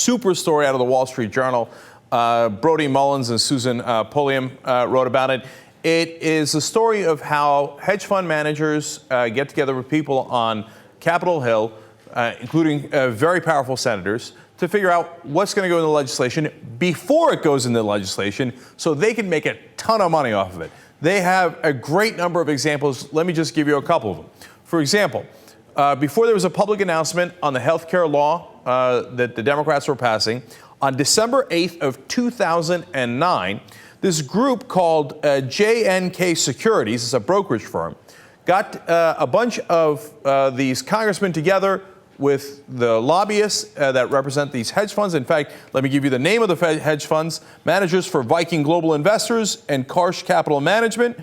super story out of the Wall Street Journal. Brody Mullins and Susan Pulliam wrote about it. It is a story of how hedge fund managers get together with people on Capitol Hill, including very powerful senators, to figure out what's going to go in the legislation before it goes into the legislation so they can make a ton of money off of it. They have a great number of examples. Let me just give you a couple of them. For example, before there was a public announcement on the health care law that the Democrats were passing, on December 8th of 2009, this group called JNK Securities, it's a brokerage firm, got a bunch of these congressmen together with the lobbyists that represent these hedge funds. In fact, let me give you the name of the hedge funds: managers for Viking Global Investors and Karsh Capital Management.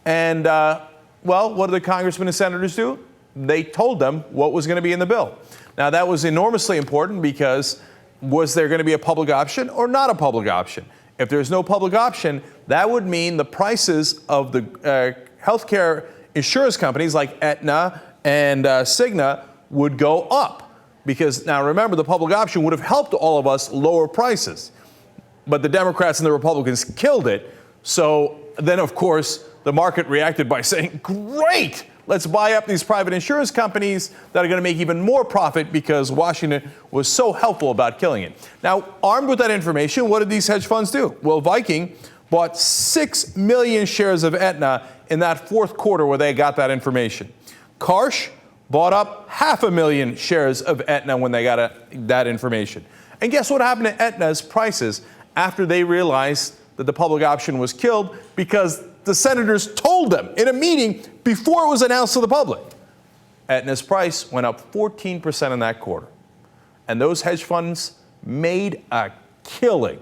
And, well, what did the congressmen and senators do? They told them what was going to be in the bill. Now, that was enormously important because was there going to be a public option or not a public option? If there's no public option, that would mean the prices of the healthcare insurance companies like Aetna and Cigna would go up. Because now remember, the public option would have helped all of us lower prices. But the Democrats and the Republicans killed it. So then, of course, the market reacted by saying, great, let's buy up these private insurance companies that are going to make even more profit because Washington was so helpful about killing it. Now, armed with that information, what did these hedge funds do? Well, Viking bought 6 million shares of Aetna in that fourth quarter where they got that information. Karsh bought up 500,000 shares of Aetna when they got that information. And guess what happened to Aetna's prices after they realized that the public option was killed? Because the senators told them in a meeting before it was announced to the public. Aetna's price went up 14% in that quarter. And those hedge funds made a killing.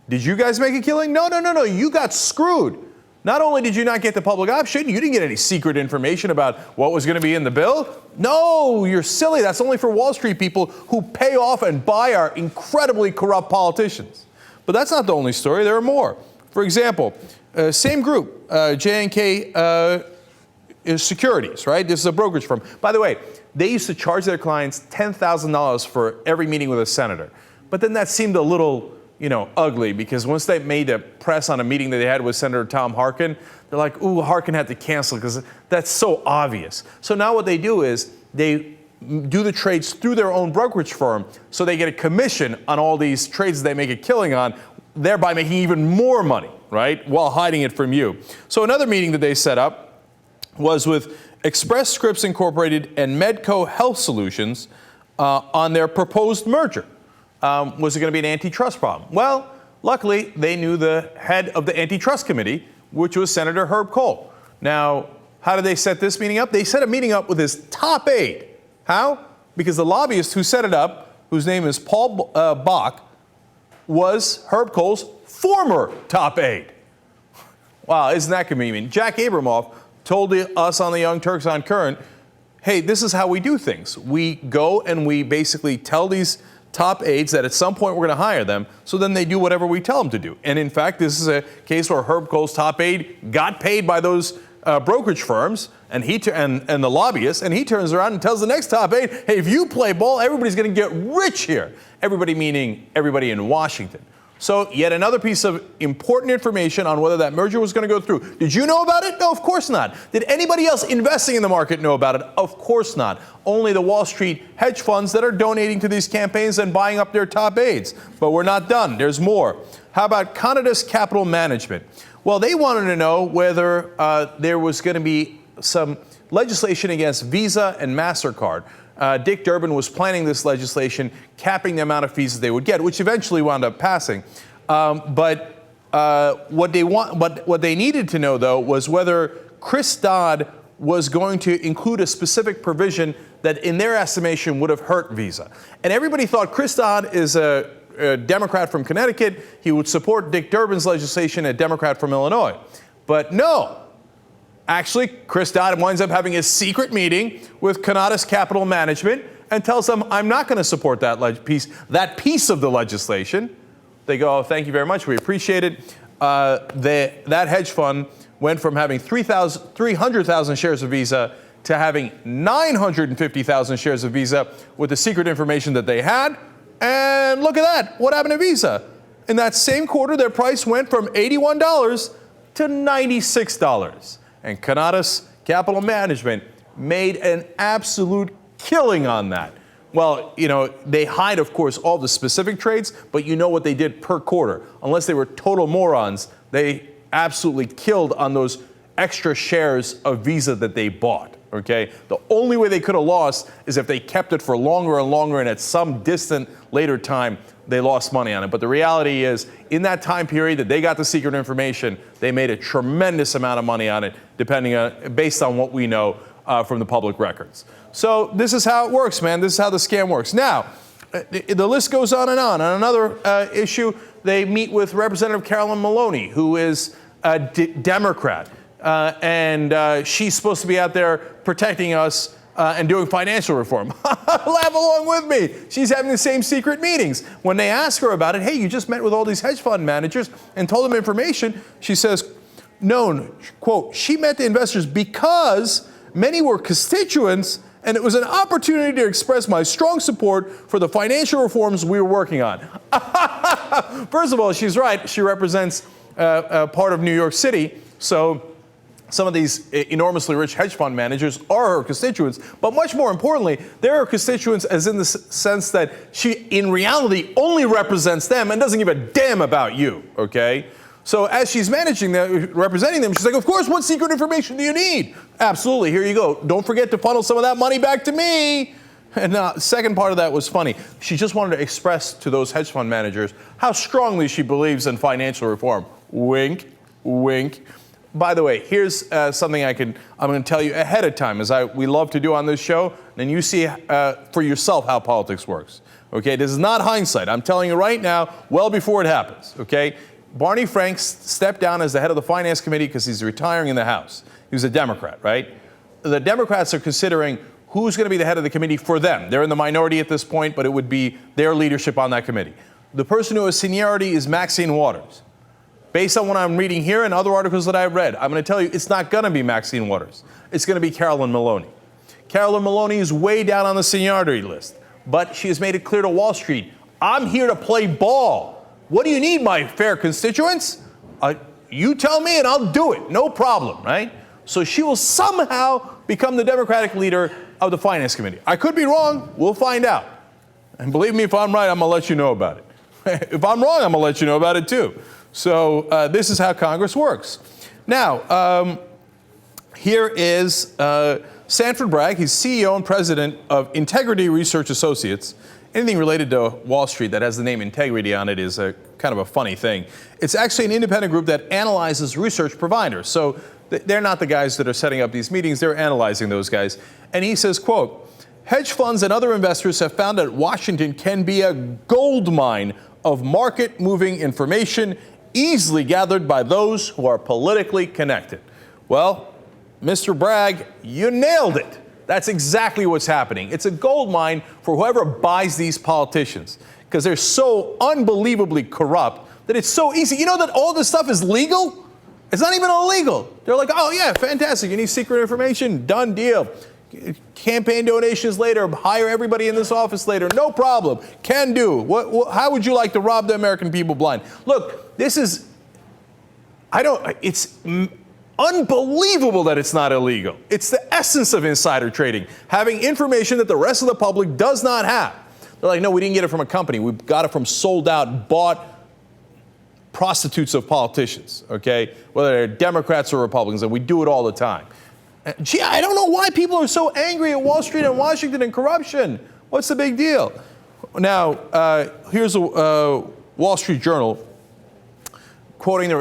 Did you guys make a killing? No. You got screwed. Not only did you not get the public option, you didn't get any secret information about what was going to be in the bill. No, you're silly. That's only for Wall Street people who pay off and buy our incredibly corrupt politicians. But that's not the only story. There are more. For example, same group, JNK Securities, right? This is a brokerage firm. By the way, they used to charge their clients $10,000 for every meeting with a senator. But then that seemed a little, ugly, because once they made a press on a meeting that they had with Senator Tom Harkin, they're like, ooh, Harkin had to cancel because that's so obvious. So now what they do is they do the trades through their own brokerage firm, so they get a commission on all these trades they make a killing on, thereby making even more money, right, while hiding it from you. So another meeting that they set up was with Express Scripts Incorporated and Medco Health Solutions on their proposed merger. Was it going to be an antitrust problem? Well, luckily, they knew the head of the antitrust committee, which was Senator Herb Kohl. Now, how did they set this meeting up? They set a meeting up with his top aide. How? Because the lobbyist who set it up, whose name is Paul Bach, was Herb Kohl's former top aide. Wow, isn't that convenient? Jack Abramoff told us on the Young Turks on Current, hey, this is how we do things. We go and we basically tell these top aides that at some point we're going to hire them, so then they do whatever we tell them to do. And in fact, this is a case where Herb Kohl's top aide got paid by those brokerage firms and the lobbyists, and he turns around and tells the next top aide, hey, if you play ball, everybody's going to get rich here. Everybody meaning everybody in Washington. So yet another piece of important information on whether that merger was going to go through. Did you know about it? No, of course not. Did anybody else investing in the market know about it? Of course not. Only the Wall Street hedge funds that are donating to these campaigns and buying up their top aides. But we're not done. There's more. How about Conitus Capital Management? Well, they wanted to know whether there was going to be some legislation against Visa and MasterCard. Dick Durbin was planning this legislation, capping the amount of fees they would get, which eventually wound up passing. But what they needed to know, though, was whether Chris Dodd was going to include a specific provision that, in their estimation, would have hurt Visa. And everybody thought Chris Dodd is a Democrat from Connecticut. He would support Dick Durbin's legislation, a Democrat from Illinois. But no. Actually, Chris Dodd winds up having a secret meeting with Conitus Capital Management and tells them, I'm not going to support that piece of the legislation. They go, oh, thank you very much. We appreciate it. That hedge fund went from having 300,000 shares of Visa to having 950,000 shares of Visa with the secret information that they had. And look at that. What happened to Visa? In that same quarter, their price went from $81 to $96. And Canadas Capital Management made an absolute killing on that. Well, you know, they hide, of course, all the specific trades, but you know what they did per quarter. Unless they were total morons, they absolutely killed on those extra shares of Visa that they bought, okay? The only way they could have lost is if they kept it for longer and longer, and at some distant later time, they lost money on it. But the reality is, in that time period that they got the secret information, they made a tremendous amount of money on it, based on what we know from the public records. So this is how it works, man. This is how the scam works. Now, the list goes on and on. On another issue, they meet with Representative Carolyn Maloney, who is a Democrat. And she's supposed to be out there protecting us and doing financial reform. Laugh along with me. She's having the same secret meetings. When they ask her about it, hey, you just met with all these hedge fund managers and told them information, she says, no, quote, she met the investors because many were constituents and it was an opportunity to express my strong support for the financial reforms we were working on. First of all, she's right. She represents a part of New York City. So some of these enormously rich hedge fund managers are her constituents, but much more importantly, they're her constituents as in the sense that she, in reality, only represents them and doesn't give a damn about you, okay? So as she's managing them, representing them, she's like, of course, what secret information do you need? Absolutely, here you go. Don't forget to funnel some of that money back to me. And the second part of that was funny. She just wanted to express to those hedge fund managers how strongly she believes in financial reform. Wink, wink. By the way, here's something I'm going to tell you ahead of time, as we love to do on this show, and you see for yourself how politics works. Okay, this is not hindsight. I'm telling you right now, well before it happens. Okay, Barney Frank stepped down as the head of the Finance Committee because he's retiring in the House. He was a Democrat, right? The Democrats are considering who's going to be the head of the committee for them. They're in the minority at this point, but it would be their leadership on that committee. The person who has seniority is Maxine Waters. Based on what I'm reading here and other articles that I've read, I'm going to tell you it's not going to be Maxine Waters. It's going to be Carolyn Maloney. Carolyn Maloney is way down on the seniority list, but she has made it clear to Wall Street, I'm here to play ball. What do you need, my fair constituents? You tell me and I'll do it. No problem, right? So she will somehow become the Democratic leader of the Finance Committee. I could be wrong. We'll find out. And believe me, if I'm right, I'm going to let you know about it. If I'm wrong, I'm going to let you know about it too. So this is how Congress works. Now, here is Sanford Bragg. He's CEO and president of Integrity Research Associates. Anything related to Wall Street that has the name Integrity on it is a kind of a funny thing. It's actually an independent group that analyzes research providers. So they're not the guys that are setting up these meetings. They're analyzing those guys. And he says, quote, hedge funds and other investors have found that Washington can be a gold mine of market-moving information easily gathered by those who are politically connected. Well, Mr. Bragg, you nailed it. That's exactly what's happening. It's a gold mine for whoever buys these politicians because they're so unbelievably corrupt that it's so easy. You know that all this stuff is legal? It's not even illegal. They're like, oh, yeah, fantastic. You need secret information? Done deal. Campaign donations later. Hire everybody in this office later. No problem. Can do. How would you like to rob the American people blind? Look, this is, it's unbelievable that it's not illegal. It's the essence of insider trading, having information that the rest of the public does not have. They're like, no, we didn't get it from a company. We got it from sold out, bought prostitutes of politicians, okay? Whether they're Democrats or Republicans, and we do it all the time. Gee, I don't know why people are so angry at Wall Street and Washington and corruption. What's the big deal? Now, here's a Wall Street Journal quoting,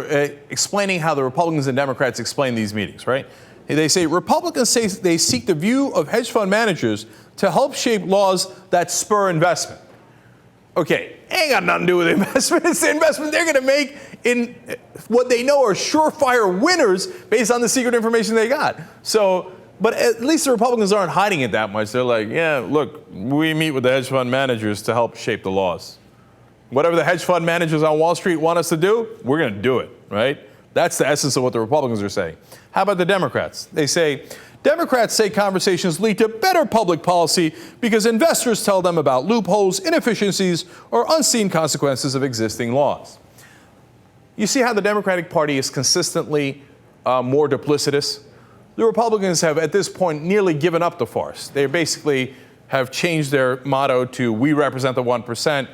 explaining how the Republicans and Democrats explain these meetings, right? They say, Republicans say they seek the view of hedge fund managers to help shape laws that spur investment. Okay, ain't got nothing to do with investment. It's the investment they're going to make in what they know are surefire winners based on the secret information they got. So, but at least the Republicans aren't hiding it that much. They're like, yeah, look, we meet with the hedge fund managers to help shape the laws. Whatever the hedge fund managers on Wall Street want us to do, we're going to do it, right? That's the essence of what the Republicans are saying. How about the Democrats? They say, Democrats say conversations lead to better public policy because investors tell them about loopholes, inefficiencies, or unseen consequences of existing laws. You see how the Democratic Party is consistently more duplicitous? The Republicans have, at this point, nearly given up the farce. They basically have changed their motto to, we represent the 1%,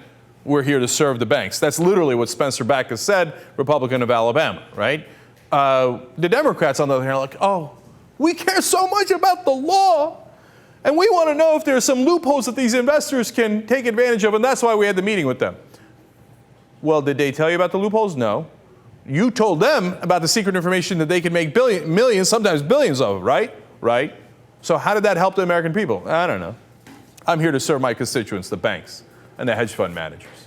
we're here to serve the banks. That's literally what Spencer Backus said, Republican of Alabama, right? The Democrats, on the other hand, are like, oh, we care so much about the law, and we want to know if there's some loopholes that these investors can take advantage of, and that's why we had the meeting with them. Well, did they tell you about the loopholes? No. You told them about the secret information that they can make millions, sometimes billions of, right? Right. So how did that help the American people? I don't know. I'm here to serve my constituents, the banks and the hedge fund managers.